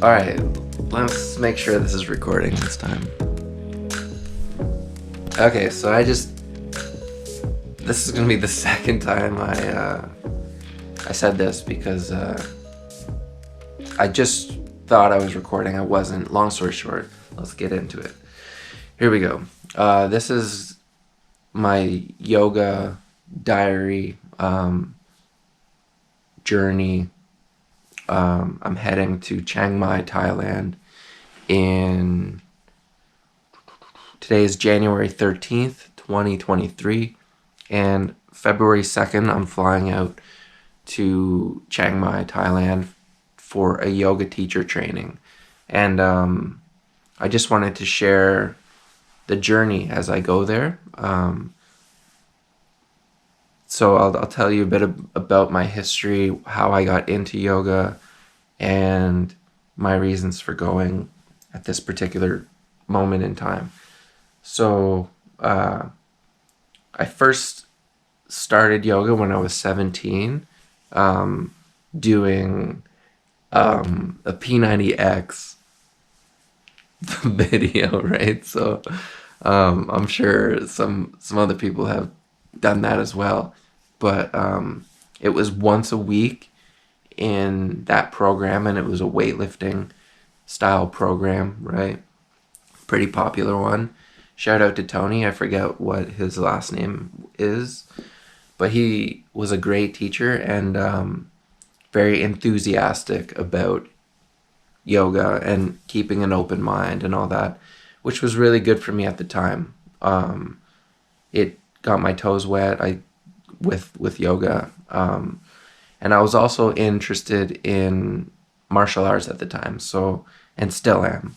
All right, let's make sure this is recording this time. Okay, so this is gonna be the second time I said this because I just thought I was recording. I wasn't. Long story short, let's get into it. Here we go. This is my yoga diary journey. I'm heading to Chiang Mai, Thailand today is January 13th, 2023, and February 2nd, I'm flying out to Chiang Mai, Thailand for a yoga teacher training. And I just wanted to share the journey as I go there. So I'll tell you a bit about my history, how I got into yoga, and my reasons for going at this particular moment in time. So I first started yoga when I was 17, doing a P90X video, right? So I'm sure some other people have done that as well. But it was once a week in that program, and it was a weightlifting style program, right? Pretty popular one. Shout out to Tony. I forget what his last name is, but he was a great teacher and very enthusiastic about yoga and keeping an open mind and all that, which was really good for me at the time. It got my toes wet with yoga, and I was also interested in martial arts at the time, so, and still am.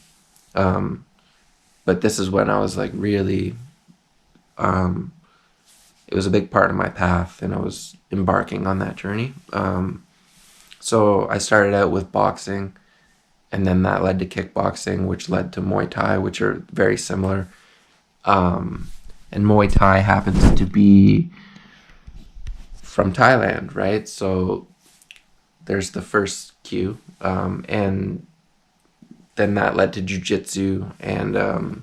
But this is when I was like really, it was a big part of my path, and I was embarking on that journey. So I started out with boxing, and then that led to kickboxing, which led to Muay Thai, which are very similar. And Muay Thai happens to be from Thailand, right? So there's the first cue, and then that led to jiu-jitsu, and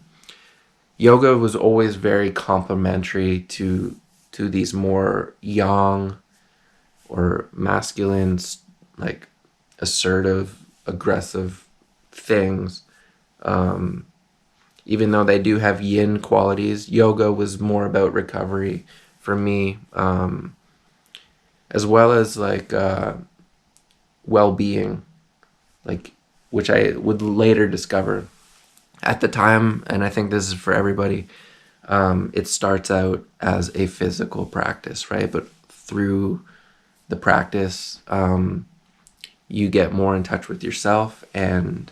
yoga was always very complementary to these more yang or masculine, like assertive, aggressive things. Even though they do have yin qualities, yoga was more about recovery for me, as well as like well-being, like, which I would later discover. At the time, and I think this is for everybody, it starts out as a physical practice, right? But through the practice, you get more in touch with yourself, and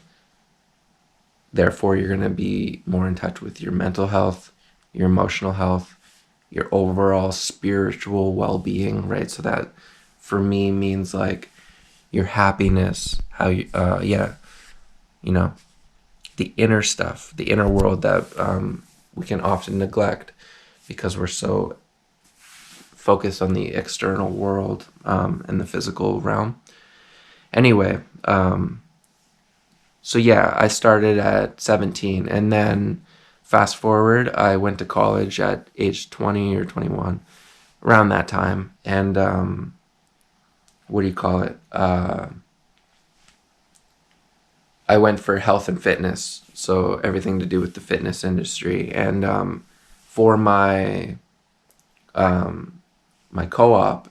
therefore you're going to be more in touch with your mental health, your emotional health, your overall spiritual well-being, right? So that for me means like your happiness, how you, you know, the inner stuff, the inner world that we can often neglect because we're so focused on the external world and the physical realm. Anyway, so yeah, I started at 17, and then fast forward, I went to college at age 20 or 21, around that time, and what do you call it? I went for health and fitness, so everything to do with the fitness industry. And for my my co-op,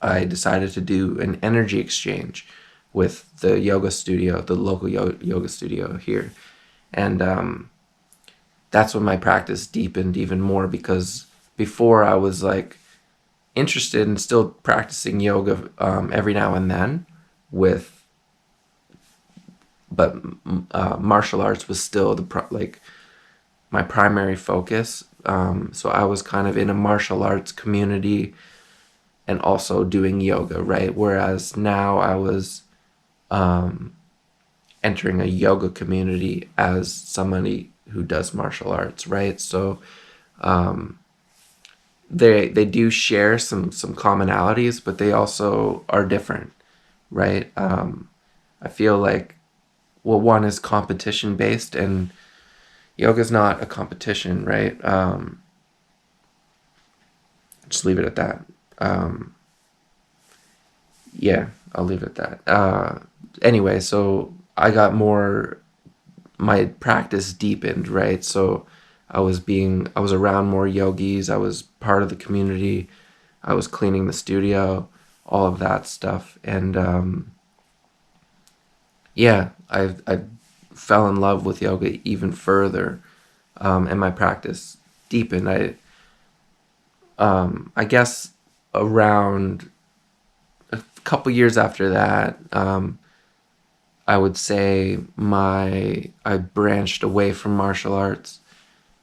I decided to do an energy exchange with the yoga studio, the local yoga studio here, and that's when my practice deepened even more, because before I was like interested in still practicing yoga every now and then with. But martial arts was still like my primary focus. So I was kind of in a martial arts community and also doing yoga, right? Whereas now I was entering a yoga community as somebody who does martial arts, right? So they do share some commonalities, but they also are different, right? I feel like well, one is competition based, and yoga's not a competition, right? Just leave it at that. Um, yeah, I'll leave it at that. Anyway, so I got more, my practice deepened, right? So I was around more yogis. I was part of the community. I was cleaning the studio, all of that stuff, and yeah, I fell in love with yoga even further, and my practice deepened. I guess around a couple years after that, I would say I branched away from martial arts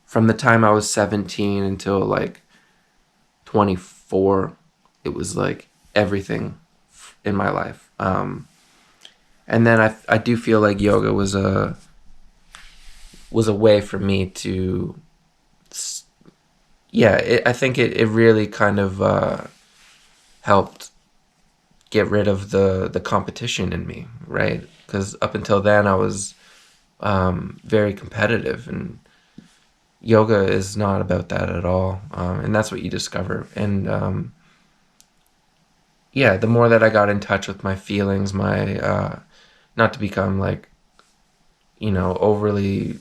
from the time I was 17 until like 24. It was like everything in my life. And then I do feel like yoga was a way for me to, yeah, I think it really kind of helped get rid of the competition in me, right? Because up until then I was very competitive, and yoga is not about that at all. And that's what you discover. And yeah, the more that I got in touch with my feelings, my not to become like, overly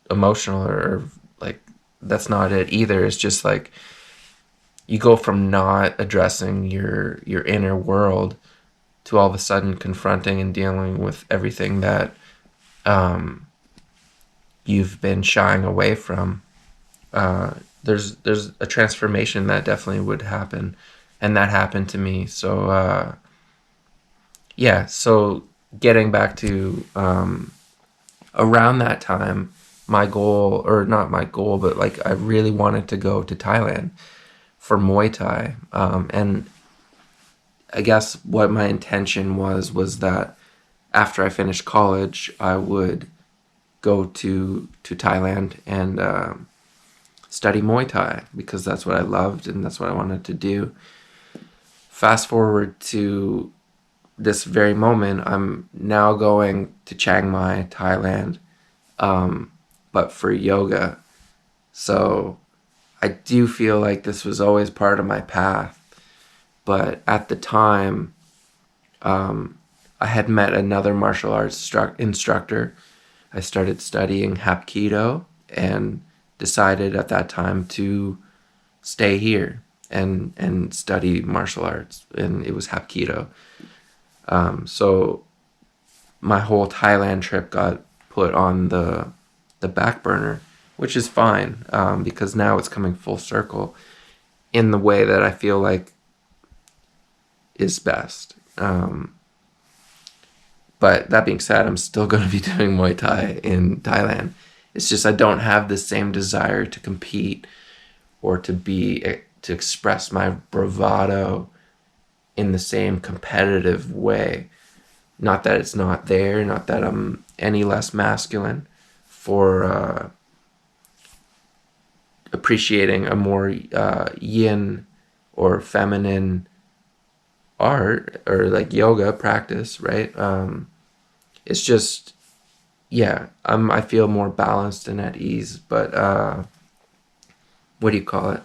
emotional, or like, that's not it either. It's just like you go from not addressing your inner world to all of a sudden confronting and dealing with everything that um, you've been shying away from. There's a transformation that definitely would happen, and that happened to me. So yeah, so getting back to around that time, my goal, or not my goal, but like I really wanted to go to Thailand for Muay Thai, and I guess what my intention was that after I finished college, I would go to Thailand and study Muay Thai, because that's what I loved and that's what I wanted to do. Fast forward to this very moment, I'm now going to Chiang Mai, Thailand, but for yoga. So I do feel like this was always part of my path. But at the time, I had met another martial arts instructor. I started studying Hapkido and decided at that time to stay here and study martial arts, and it was Hapkido. So my whole Thailand trip got put on the back burner, which is fine, because now it's coming full circle in the way that I feel like is best. But that being said, I'm still going to be doing Muay Thai in Thailand. It's just I don't have the same desire to compete or to express my bravado in the same competitive way. Not that it's not there, not that I'm any less masculine for appreciating a more yin or feminine art or like yoga practice, right? It's just, yeah, I feel more balanced and at ease. But what do you call it?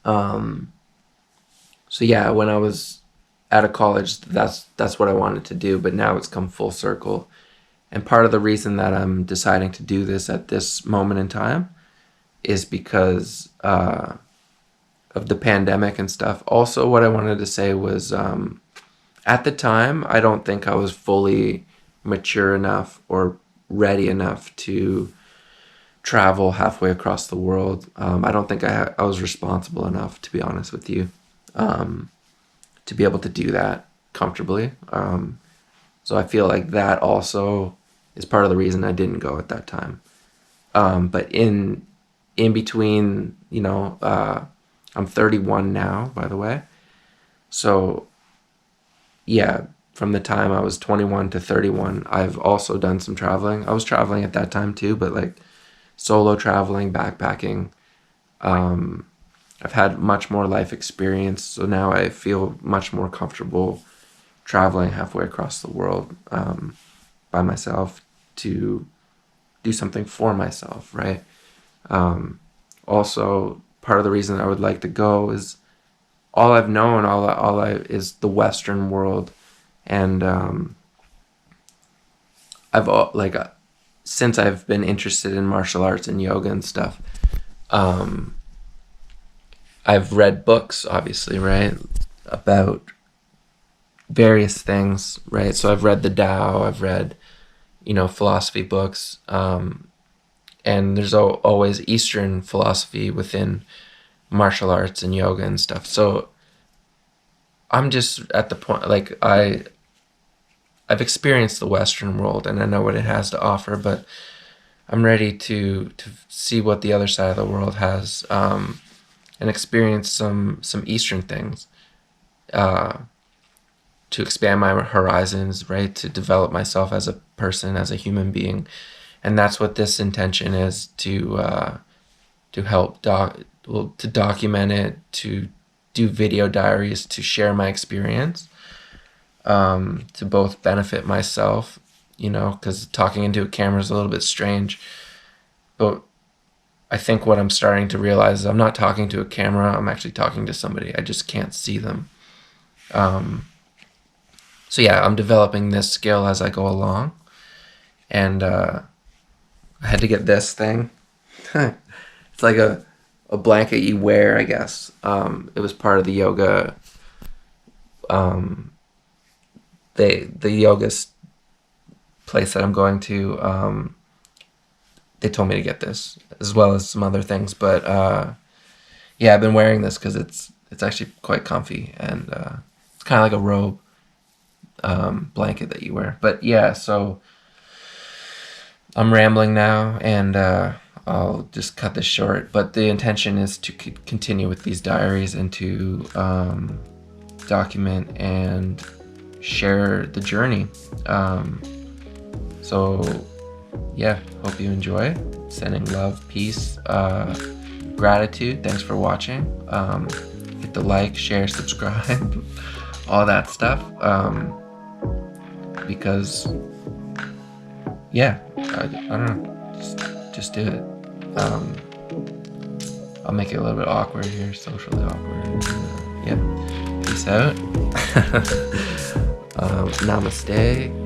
So yeah, when I was out of college, that's what I wanted to do. But now it's come full circle, and part of the reason that I'm deciding to do this at this moment in time is because of the pandemic and stuff. Also, what I wanted to say was, at the time, I don't think I was fully mature enough or ready enough to travel halfway across the world. I don't think I was responsible enough, to be honest with you, to be able to do that comfortably. So I feel like that also is part of the reason I didn't go at that time. But in between, I'm 31 now, by the way. So yeah, from the time I was 21 to 31, I've also done some traveling. I was traveling at that time too, but like solo traveling, backpacking. I've had much more life experience, so now I feel much more comfortable traveling halfway across the world by myself. to do something for myself, right? Also, part of the reason I would like to go is all I've known, all I is the Western world, and like since I've been interested in martial arts and yoga and stuff, um, I've read books, obviously, right, about various things, right? So I've read the Tao, I've read, philosophy books, and there's always Eastern philosophy within martial arts and yoga and stuff. So I'm just at the point, like I've experienced the Western world and I know what it has to offer, but I'm ready to see what the other side of the world has, and experience some Eastern things, uh, to expand my horizons, right? To develop myself as a person, as a human being, and that's what this intention is, to help to document it, to do video diaries, to share my experience, to both benefit myself, because talking into a camera is a little bit strange, but I think what I'm starting to realize is I'm not talking to a camera, I'm actually talking to somebody. I just can't see them. So yeah, I'm developing this skill as I go along, and I had to get this thing. It's like a blanket you wear, I guess. It was part of the yoga. The yoga place that I'm going to. They told me to get this as well as some other things, but yeah, I've been wearing this because it's actually quite comfy, and it's kind of like a robe, blanket that you wear. But yeah, so I'm rambling now, and I'll just cut this short. But the intention is to continue with these diaries and to document and share the journey. So yeah, hope you enjoy. Sending love, peace, gratitude. Thanks for watching. Hit the like, share, subscribe, all that stuff. Because yeah, I don't know, just do it. I'll make it a little bit awkward here, socially awkward. Yeah, peace out. Namaste.